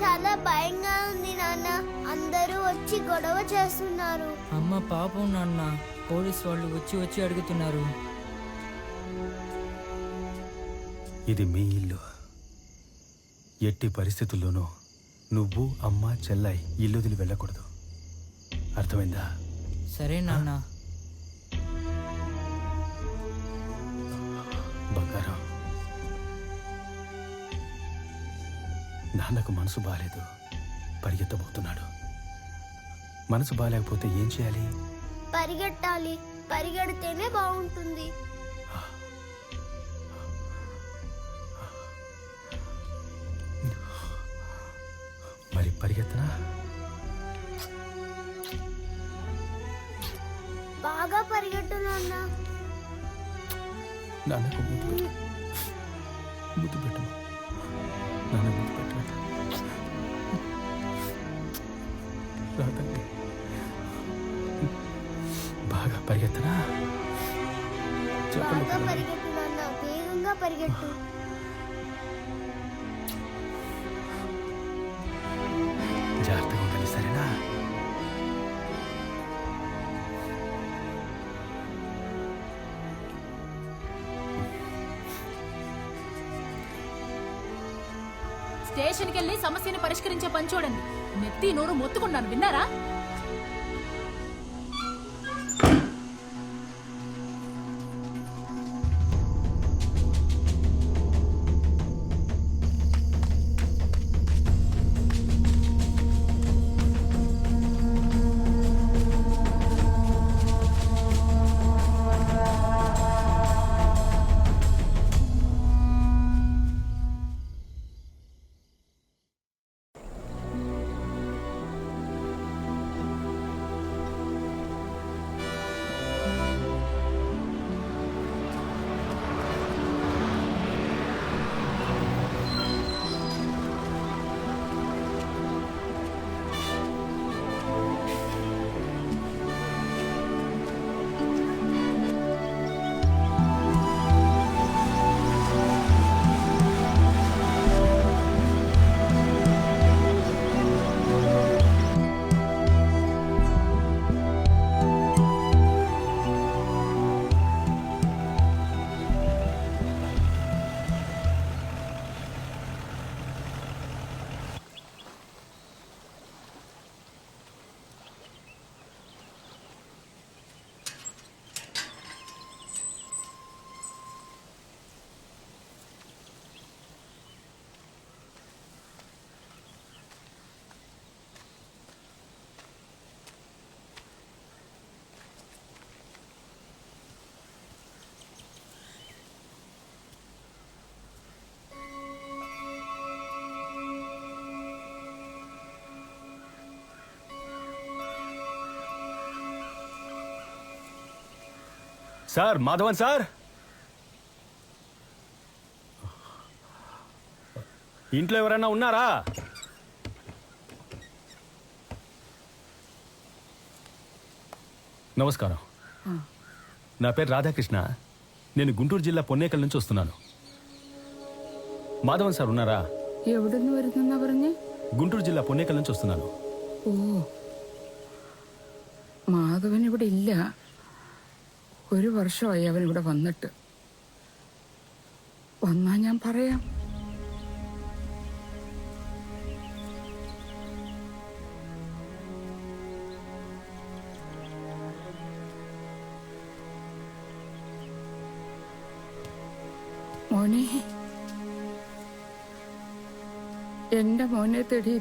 చాలా భయంగా ఉంది నాన్న. అందరూ వచ్చి గొడవ చేస్తున్నారు. అమ్మ పాపం నాన్న, పోలీస్ వాళ్ళు వచ్చి అడుగుతున్నారు. ఇది మీ ఇల్లు. ఎట్టి పరిస్థితుల్లోనూ నువ్వు, అమ్మ, చెల్లాయి ఇల్లు వదిలి వెళ్ళకూడదు. అర్థమైందా? సరే నాన్న. బంగారం, నాన్నకు మనసు బాలేదు, పరిగెత్తబోతున్నాడు. మనసు బాలేకపోతే ఏం చేయాలి? పరిగెట్టాలి. పరిగెడితేనే బాగుంటుంది. మరి పరిగెత్తనా? బాగా పరిగెట్టు నాన్న. నాన్నకు ముద్దు పెట్టు. నాన్న ముద్దు పెట్టు. రాదండి. బాగా పరిగెత్తనా? బాగా పరిగెట్టు నాన్న. వేగంగా పరిగెట్టు. జాగ్రత్తగా ఉండాలి, సరేనా? స్టేషన్కి వెళ్ళి సమస్యను పరిష్కరించే పని చూడండి. నెత్తి నోరు మొత్తుకున్నాను, విన్నారా? సార్, మాధవన్ సార్, ఇంట్లో ఎవరైనా ఉన్నారా? నమస్కారం. నా పేరు రాధాకృష్ణ. నేను గుంటూరు జిల్లా పొన్నేకల్ నుంచి వస్తున్నాను. మాధవన్ సార్ ఉన్నారా? എവിടുന്ന് വരുന്നെന്നാ പറഞ്ഞേ? గుంటూరు జిల్లా పొన్నేకల్ నుంచి వస్తున్నాను. ഓ, മാധവൻ ഇവിടെ ഇല്ല. ഒരു വർഷമായി അവൻ ഇവിടെ വന്നിട്ട്. വന്നാ ഞാൻ പറയാം. മോനെ, എന്റെ മോനെ തേടി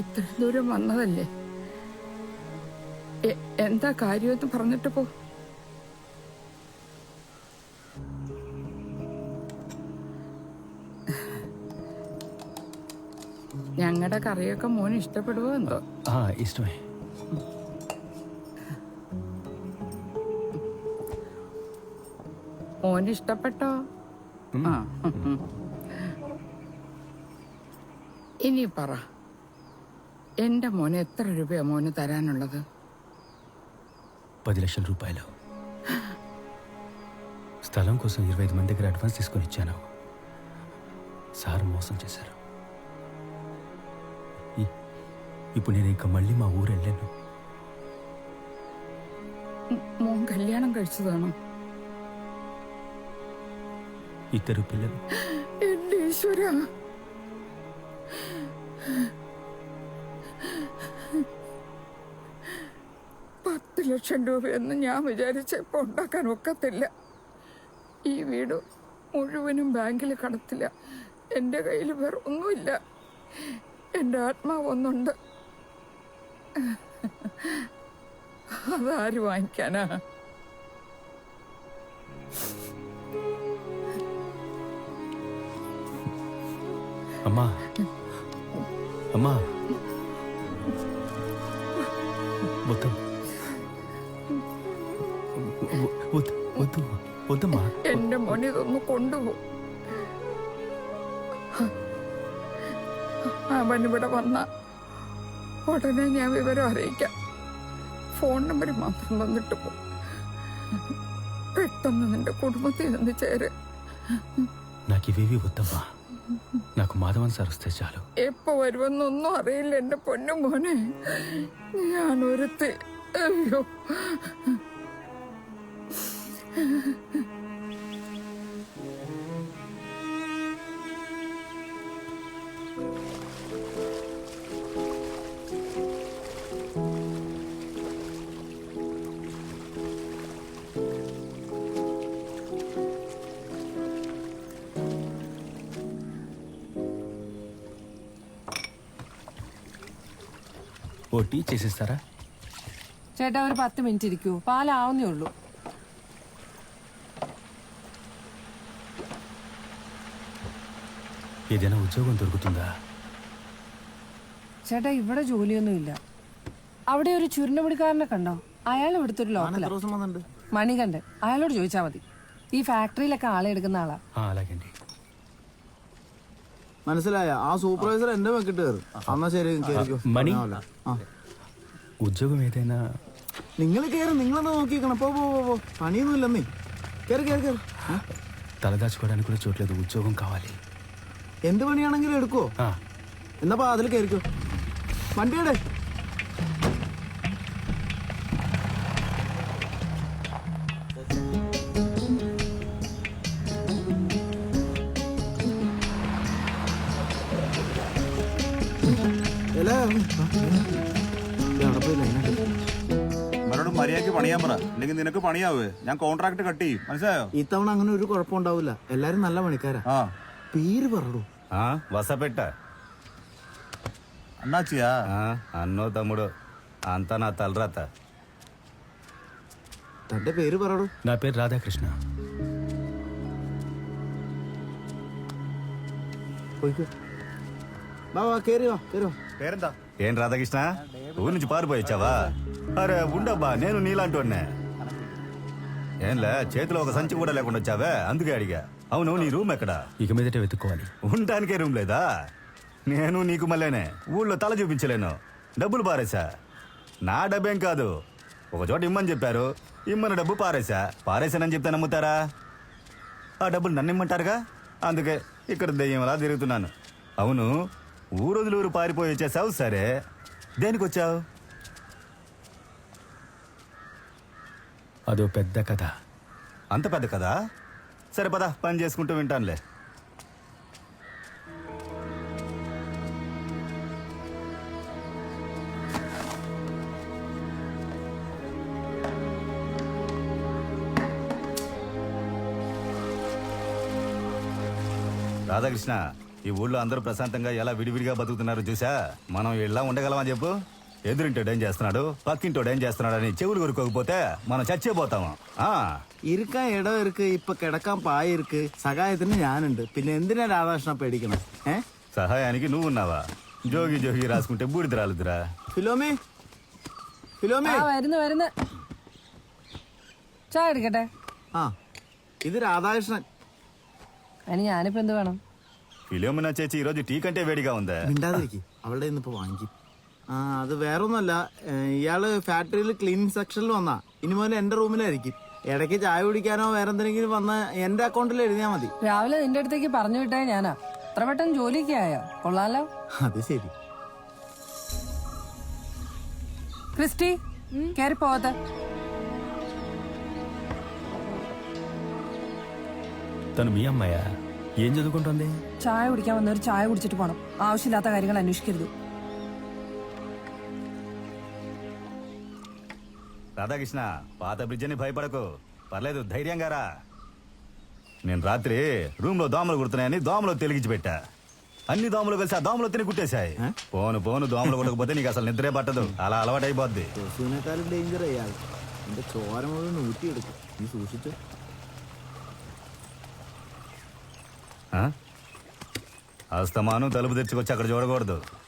ഇത്ര ദൂരം വന്നതല്ലേ? എന്താ കാര്യമെന്ന് പറഞ്ഞിട്ട് പോ. ഞങ്ങളുടെ കറിയൊക്കെ മോന് ഇഷ്ടപ്പെടുവോ എന്തോ? ഇഷ്ടമേ. മോന് ഇഷ്ടപ്പെട്ടോ? ഇനി പറ, എന്റെ മോന് എത്ര രൂപയാ മോന് തരാനുള്ളത്? 10 లక్షల రూపాయలు. స్థలం కోసం 25 మంది దగ్గర అడ్వాన్స్ తీసుకొని ఇచ్చాను. సార్ మోసం చేశారు. ఇప్పుడు నేను ఇంకా మళ్ళీ మా ఊరు వెళ్ళాను. മോൻ കല്യാണം കഴിച്ചതാണോ? ఇద్దరు పిల్లలు. എന്റെ ഈശ്വര, 10 ലക്ഷം രൂപയൊന്നും ഞാൻ വിചാരിച്ചപ്പോൾ ഉണ്ടാക്കാൻ ഒക്കത്തില്ല. ഈ വീട് മുഴുവനും ബാങ്കിൽ കടത്തില്ല. എൻ്റെ കയ്യിൽ വേറെ ഒന്നുമില്ല. എൻ്റെ ആത്മാവ് ഒന്നുണ്ട്, അതാര് വാങ്ങിക്കാനാ? అమ్మా అమ్మా వద్దు వద్దు వద్దు వద్దమ్మా. എൻ്റെ മോനെ ഇതൊന്ന് കൊണ്ടുപോകും. അവനിവിടെ വന്ന ഉടനെ ഞാൻ വിവരം അറിയിക്കാം. ഫോൺ നമ്പർ മാത്രം തന്നിട്ട് പോ. പെട്ടെന്ന് നിന്റെ കുടുംബത്തിൽ നിന്ന് ചേര്. నాకు ఇవేవి వద్దమ్మా. నాకు మాధవన్ సార్ వస్తే చాలు. എപ്പോ വരുമെന്നൊന്നും അറിയില്ല എന്റെ പൊന്നു മോനെ. ഞാൻ ഒരുത്തി. അയ്യോ, ఓ టీ చేసిస్తారా? ചേട്ടാ ഒരു 10 മിനിറ്റ് ഇരിക്കൂ, പാലാവുന്നേ ഉള്ളൂ. ఏదైనా ఉద్యోగం దొరుకుతుందా? ചേട്ടാ ഇവിടെ ജോലിയൊന്നുമില്ല. അവിടെ ഒരു ചുരുണ്ടുപിടിക്കാരനെ കണ്ടോ? അയാൾ ഇവിടുത്തെ ഒരു ലോക്കലാണ്, മണികണ്ഠൻ. അയാളോട് ചോദിച്ചാൽ മതി. ഈ ഫാക്ടറിയിലൊക്കെ ആളെ എടുക്കുന്ന ആളാ. అలాగండి. മനസ്സിലായ? ആ സൂപ്പർവൈസർ എന്റെ വെക്കിട്ട് കയറും. എന്നാ ശരി, മണി, ഉദ്യോഗം ഏതైనా നിങ്ങൾ കയറും. നിങ്ങളെന്നാ നോക്കിക്കണം. പോ പോ പോ, പണിയൊന്നും ഇല്ലെന്നേ. കയറി കയറി കയറി. తలదాచుకోవడానికి కూడా చోట్లేదు. ఉద్యోగం కావాలి. എന്ത് പണിയാണെങ്കിലും എടുക്കുവോ? എന്നപ്പാ അതിൽ കയറിക്കോ. വണ്ടിയുടെ മര്യാദക്ക് പണിയാൻ പറ, അല്ലെങ്കിൽ നിനക്ക് പണിയാവേ. ഞാൻ കോൺട്രാക്ട് കട്ട് ചെയ്യും, മനസ്സിലായോ? ഇത്തവണ അങ്ങനെ ഒരു കുഴപ്പമുണ്ടാവില്ല. എല്ലാരും നല്ല പണിക്കാരാ. പേര് പറടൂ. వసపెట్ట అన్నాచియా? అన్నో తమ్ముడు, అంతా నా తలరాత. തന്റെ പേര് പറടൂ. నా పేరు రాధాకృష్ణ. പോയിക്കോ. വാ വാ, കേറി വാ, കേറി വാ. పేరెంతా? ఏం రాధాకృష్ణ, ఊరి నుంచి పారిపోయొచ్చావా? అరే ఉండబ్బా, నేను నీలాంటి వాడినే. ఏంలే, చేతిలో ఒక సంచి కూడా లేకుండా వచ్చావే, అందుకే అడిగా. అవును, నీ రూమ్ ఎక్కడా? ఇక మీదటే వెతుక్కోవాలి. ఉండటానికే రూమ్ లేదా? నేను నీకు మళ్ళీనే ఊళ్ళో తల చూపించలేను. డబ్బులు పారేశా. నా డబ్బేం కాదు, ఒక చోట ఇమ్మని చెప్పారు, ఇమ్మని డబ్బు పారేశానని చెప్తే నమ్ముతారా? ఆ డబ్బులు నన్ను ఇమ్మంటారుగా, అందుకే ఇక్కడ దెయ్యంలా తిరుగుతున్నాను. అవును, ఊరు పారిపోయి వచ్చేసావు, సరే దేనికి వచ్చావు? అదో పెద్ద కథ. అంత పెద్ద కదా? సరే పద, పని చేసుకుంటూ వింటానులే. రాధాకృష్ణ, ఈ ఊళ్ళో అందరూ ప్రశాంతంగా ఎలా విడివిడిగా బతుకుతున్నారు చూసా? మనం ఇలా ఉండగలమా చెప్పు? ఎదురింటోడు ఏం చేస్తున్నాడు, పక్కింటోడు ఏం చేస్తున్నాడు అని చెవులు కొరుకోకపోతే మనం చచ్చిపోతాము. ഇരിക്കാൻ ഇടം ഇருக்கு, ഇപ്പൊ കിടക്കാൻ പായ ഇருக்கு. സഹായത്തിന് ഞാനുണ്ട്. പിന്നെ എന്തിനാ രാധാകൃഷ്ണ പേടിക്കണം? సహాయానికి నువ్వున్నావా? జోగి జోగి రాసుకుంటే బూడిద రాలుదురా. ഫിലോമി, ഫിലോമി. വരുന്നു. ചായ എടുക്കട്ടെ? ഇത് രാധാകൃഷ്ണൻ. അതിന് ഞാനിപ്പോ എന്ത് വേണം? ఫిలోమినా చేచి ఈరోజు టీ కంటే వేడిగా ఉందా? മിണ്ടാതിരിക്കും, അവളുടെ ഇന്നിപ്പോ വാങ്ങിക്കും. അത് വേറൊന്നുമല്ല, ഇയാള് ഫാക്ടറിയിൽ ക്ലീനിങ് സെക്ഷനിൽ വന്നാ. ഇനി മുതൽ എന്റെ റൂമിലായിരിക്കും. ഇടയ്ക്ക് ചായ കുടിക്കാനോ വേറെന്തെങ്കിലും വന്ന് എന്റെ അക്കൗണ്ടിൽ എഴുതിയാ മതി. രാവിലെ നിന്റെ അടുത്തേക്ക് പറഞ്ഞു വിട്ടേ ഞാനാ. അത്ര പെട്ടെന്ന് ജോലിക്ക് ആയോ? കൊള്ളാലോ. അത് ശരി. క్రిస్టి కేరి పోవద్దా తను మీ అమ్మాయా? ఏం చదువుకుంటుంది? ചായ കുടിക്കാൻ വന്നവർ ചായ കുടിച്ചിട്ട് പോണം. ആവശ്യമില്ലാത്ത കാര്യങ്ങൾ അന്വേഷിക്കരുത്. రాధాకృష్ణ పాత బ్రిడ్జ్ అని భయపడకు, పర్లేదు ధైర్యంగా రా. నేను రాత్రి రూమ్ లో దోమలు కుడుతున్నాయని దోమలు తెలిగించి పెట్టా. అన్ని దోమలు కలిసి ఆ దోమలు తిని కుట్టేశాయి. పోను పోను దోమలు కొట్టకపోతే నీకు అసలు నిద్రే పట్టదు, అలా అలవాటైపోద్ది. കൊസുവിനേക്കാളും ഡേഞ്ചർ അയാൾ. എന്റെ ചോര മുഴുവൻ ഊറ്റിയെടുക്കും. നീ സൂക്ഷിച്ചു. అస్తమానం తలుపు తెచ్చుకొచ్చి అక్కడ చూడకూడదు.